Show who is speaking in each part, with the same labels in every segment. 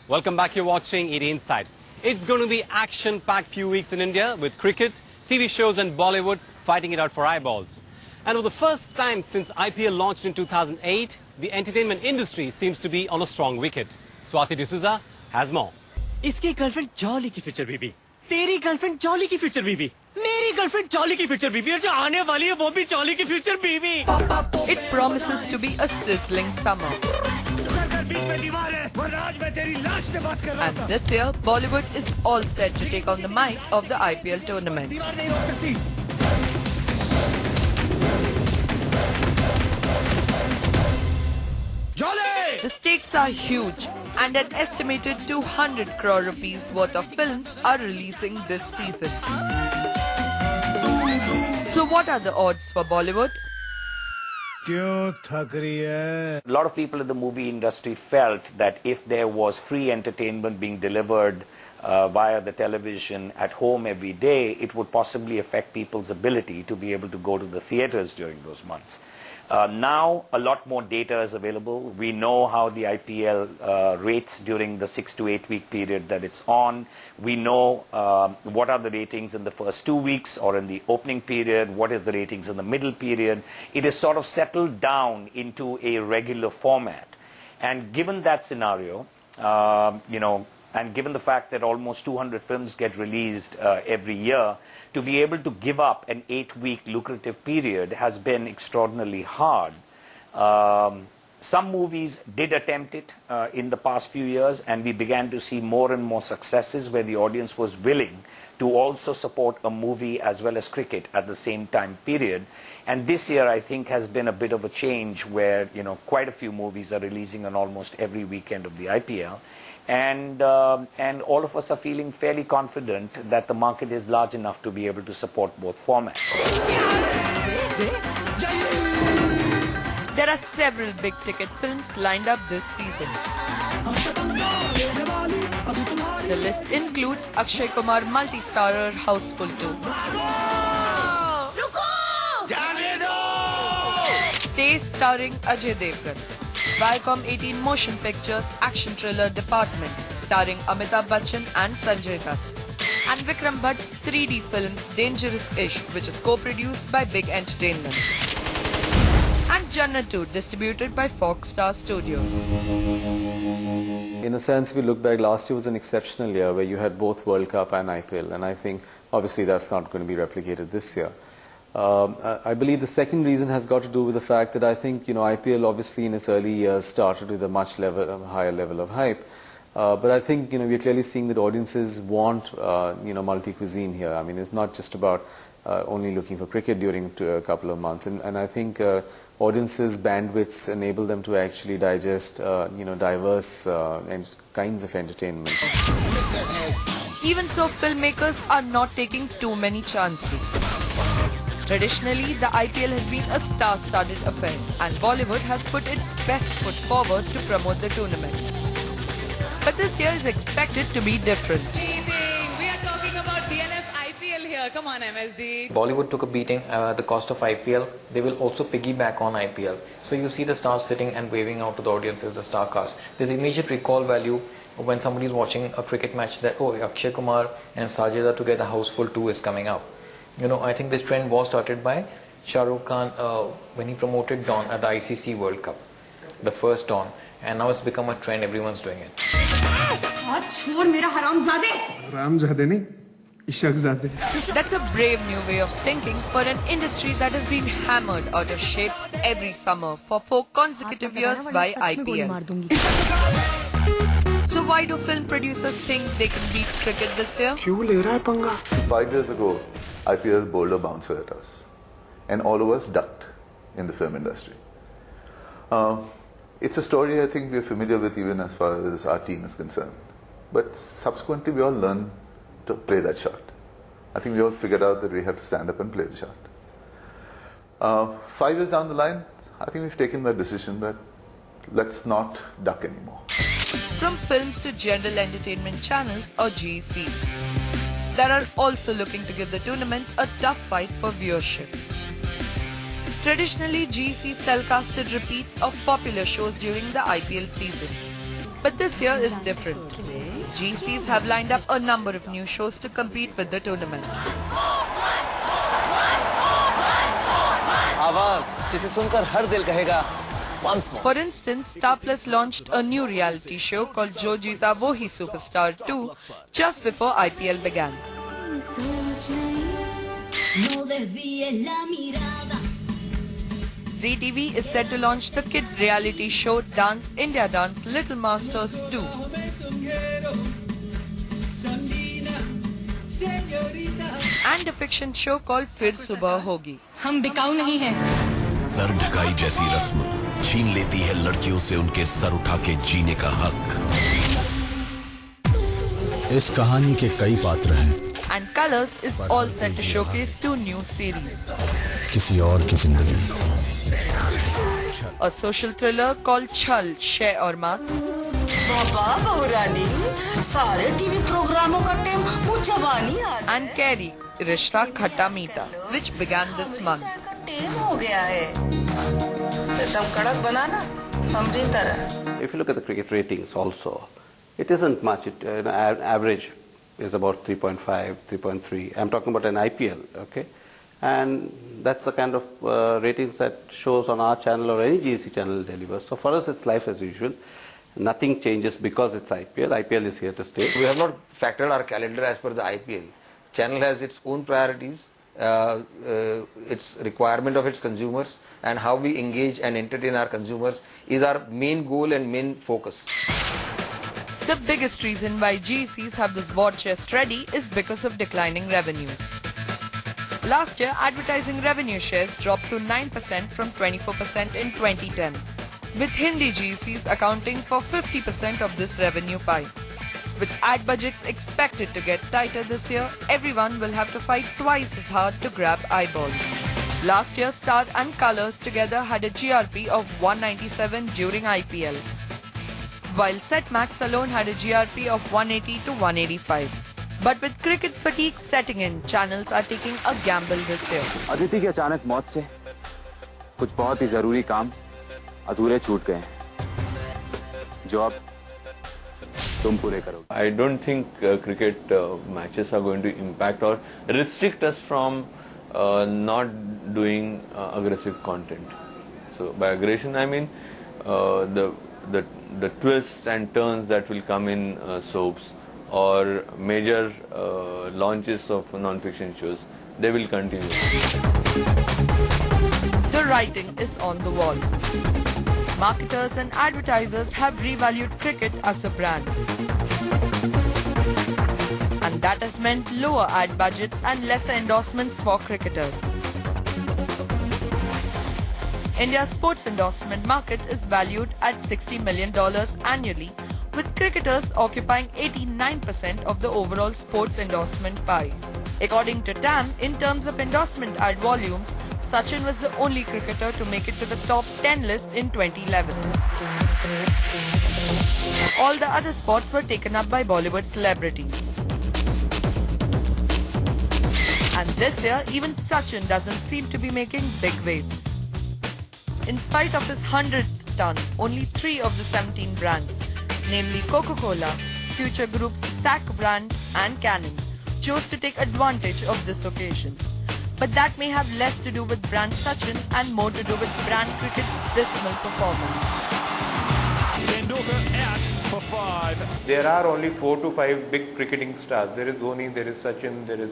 Speaker 1: Welcome back. You're watching ED Inside. It's going to be action-packed few weeks in India with cricket, TV shows and Bollywood fighting it out for eyeballs. And for the first time since IPL launched in 2008, the entertainment industry seems to be on a strong wicket. Swati D'Souza has more.
Speaker 2: इसकी girlfriend Jolly की future बीबी, तेरी girlfriend Jolly की future बीबी, मेरी girlfriend Jolly की future बीबी और जो आने वाली है वो भी जॉली की फ्यूचर बीबी.
Speaker 3: It promises to be a sizzling summer. And this year, Bollywood is all set to take on the might of the IPL tournament. The stakes are huge, and an estimated 200 crore rupees worth of films are releasing this season. So what are the odds for Bollywood?
Speaker 4: A lot of people in the movie industry felt that if there was free entertainment being delivered via the television at home every day, it would possibly affect people's ability to be able to go to the theaters during those months. Now a lot more data is available. We know how the IPL rates during the 6 to 8 week period that it's on. We know what are the ratings in the first 2 weeks or in the opening period, what is the ratings in the middle period. It is sort of settled down into a regular format. And given that scenario, and given the fact that almost 200 films get released every year, to be able to give up an 8-week lucrative period has been extraordinarily hard. Some movies did attempt it in the past few years, and we began to see more and more successes where the audience was willing to also support a movie as well as cricket at the same time period. And this year, I think, has been a bit of a change where, quite a few movies are releasing on almost every weekend of the IPL. And all of us are feeling fairly confident that the market is large enough to be able to support both formats.
Speaker 3: There are several big-ticket films lined up this season. The list includes Akshay Kumar multi-starrer Houseful 2, Taste starring Ajay Devgan, Viacom 18 Motion Pictures action thriller Department starring Amitabh Bachchan and Sanjay Dutt, and Vikram Bhatt's 3D film Dangerous Ishq, which is co-produced by Big Entertainment, and Jannat 2 distributed by Fox Star Studios.
Speaker 5: In a sense, we look back, last year was an exceptional year where you had both World Cup and IPL, and I think obviously that's not going to be replicated this year. I believe the second reason has got to do with the fact that I think, IPL obviously in its early years started with a much higher level of hype. But I think, we're clearly seeing that audiences want, multi-cuisine here. I mean, it's not just about only looking for cricket during a couple of months. And I think audiences' bandwidths enable them to actually digest, diverse kinds of entertainment.
Speaker 3: Even so, filmmakers are not taking too many chances. Traditionally, the IPL has been a star-studded affair, and Bollywood has put its best foot forward to promote the tournament. But this year is expected to be different.
Speaker 6: We are talking about DLF IPL here. Come on, MSD.
Speaker 7: Bollywood took a beating at the cost of IPL. They will also piggyback on IPL. So you see the stars sitting and waving out to the audiences, the star cast. There's immediate recall value when somebody is watching a cricket match that, oh, Akshay Kumar and Sanjay Dutt together, Houseful 2 is coming up. I think this trend was started by Shah Rukh Khan when he promoted Dawn at the ICC World Cup, the first Dawn, and now it's become a trend, everyone's doing it.
Speaker 3: That's a brave new way of thinking for an industry that has been hammered out of shape every summer for 4 consecutive years by IPL. So why do film producers think they can beat cricket this year?
Speaker 8: 5 years ago, IPL bowled a bouncer at us, and all of us ducked in the film industry. It's a story I think we're familiar with even as far as our team is concerned. But subsequently we all learned to play that shot. I think we all figured out that we have to stand up and play the shot. 5 years down the line, I think we've taken that decision that let's not duck anymore.
Speaker 3: From films to general entertainment channels or GECs, that are also looking to give the tournament a tough fight for viewership. Traditionally, GECs telecasted repeats of popular shows during the IPL season. But this year is different. GCs have lined up a number of new shows to compete with the tournament. For instance, Star Plus launched a new reality show called Jo Jeeta Wohi Superstar 2 just before IPL began. Zee TV is set to launch the kids reality show Dance India Dance Little Masters 2. And a fiction show called Fir Subah Hogi.
Speaker 6: हम बिकाऊ नहीं हैं।
Speaker 9: Sir ढकाई जैसी रस्म छीन लेती है लड़कियों से उनके सर उठा के जीने का हक।
Speaker 10: इस कहानी के कई पात्र हैं।
Speaker 3: And Colors is all set to showcase 2 new series.
Speaker 10: किसी और की जिंदगी।
Speaker 3: A social thriller called Chal, Sheh Aur Maat.
Speaker 11: बाबा बहुरानी सारे टीवी प्रोग्रामों का टेम वो जवानी आ
Speaker 3: And Carrie, Rishta Khatta Meeta, which began this month.
Speaker 11: टेम हो गया है एकदम कड़क बनाना हमरी तरह।
Speaker 12: If you look at the cricket ratings also, it isn't much. Average is about 3.5, 3.3. I'm talking about an IPL, okay? And that's the kind of ratings that shows on our channel or any GEC channel delivers. So for us, it's life as usual. Nothing changes because it's IPL. IPL is here to stay.
Speaker 13: We have not factored our calendar as per the IPL. Channel has its own priorities, its requirement of its consumers, and how we engage and entertain our consumers is our main goal and main focus.
Speaker 3: The biggest reason why GCs have this war chest ready is because of declining revenues. Last year, advertising revenue shares dropped to 9% from 24% in 2010, with Hindi GCs accounting for 50% of this revenue pie. With ad budgets expected to get tighter this year, everyone will have to fight twice as hard to grab eyeballs. Last year, Star and Colors together had a GRP of 197 during IPL, while Set Max alone had a GRP of 180 to 185. But with cricket fatigue setting in, channels are taking a gamble this year.
Speaker 14: Aditi की अचानक मौत से कुछ बहुत ही जरूरी काम अधूरे छूट गए जो अब तुम पूरे करोगे.
Speaker 15: I don't think cricket matches are going to impact or restrict us from not doing aggressive content. So by aggression I mean the twists and turns that will come in soaps or major launches of non-fiction shows, they will continue.
Speaker 3: The writing is on the wall. Marketers and advertisers have revalued cricket as a brand. And that has meant lower ad budgets and lesser endorsements for cricketers. India's sports endorsement market is valued at $60 million annually, with cricketers occupying 89% of the overall sports endorsement pie. According to TAM, in terms of endorsement ad volumes, Sachin was the only cricketer to make it to the top 10 list in 2011. All the other spots were taken up by Bollywood celebrities. And this year, even Sachin doesn't seem to be making big waves. In spite of his 100th ton, only 3 of the 17 brands, namely Coca-Cola, Future Group's SAC brand and Canon, chose to take advantage of this occasion. But that may have less to do with brand Sachin and more to do with brand cricket's dismal performance.
Speaker 16: For 5. There are only 4 to 5 big cricketing stars. There is Dhoni, there is Sachin, there is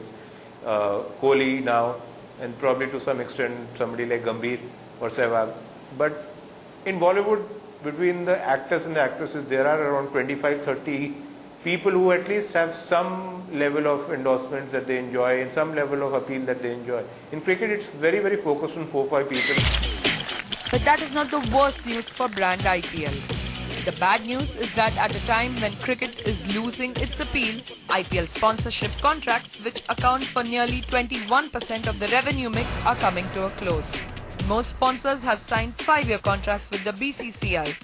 Speaker 16: Kohli now, and probably to some extent somebody like Gambhir or Sehwag. But in Bollywood, between the actors and the actresses, there are around 25-30 people who at least have some level of endorsement that they enjoy and some level of appeal that they enjoy. In cricket, it's very, very focused on 4-5 people.
Speaker 3: But that is not the worst news for brand IPL. The bad news is that at a time when cricket is losing its appeal, IPL sponsorship contracts, which account for nearly 21% of the revenue mix, are coming to a close. Most sponsors have signed 5-year contracts with the BCCI,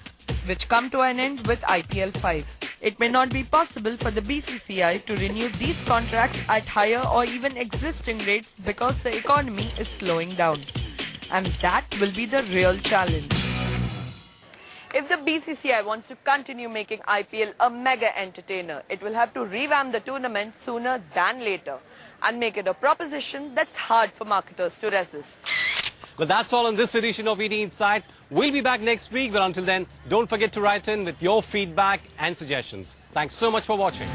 Speaker 3: which come to an end with IPL 5. It may not be possible for the BCCI to renew these contracts at higher or even existing rates because the economy is slowing down. And that will be the real challenge. If If the BCCI wants to continue making IPL a mega entertainer, it will have to revamp the tournament sooner than later and make it a proposition that's hard for marketers to resist.
Speaker 1: Well, that's all on this edition of ET Insight. We'll be back next week, but until then, don't forget to write in with your feedback and suggestions. Thanks so much for watching.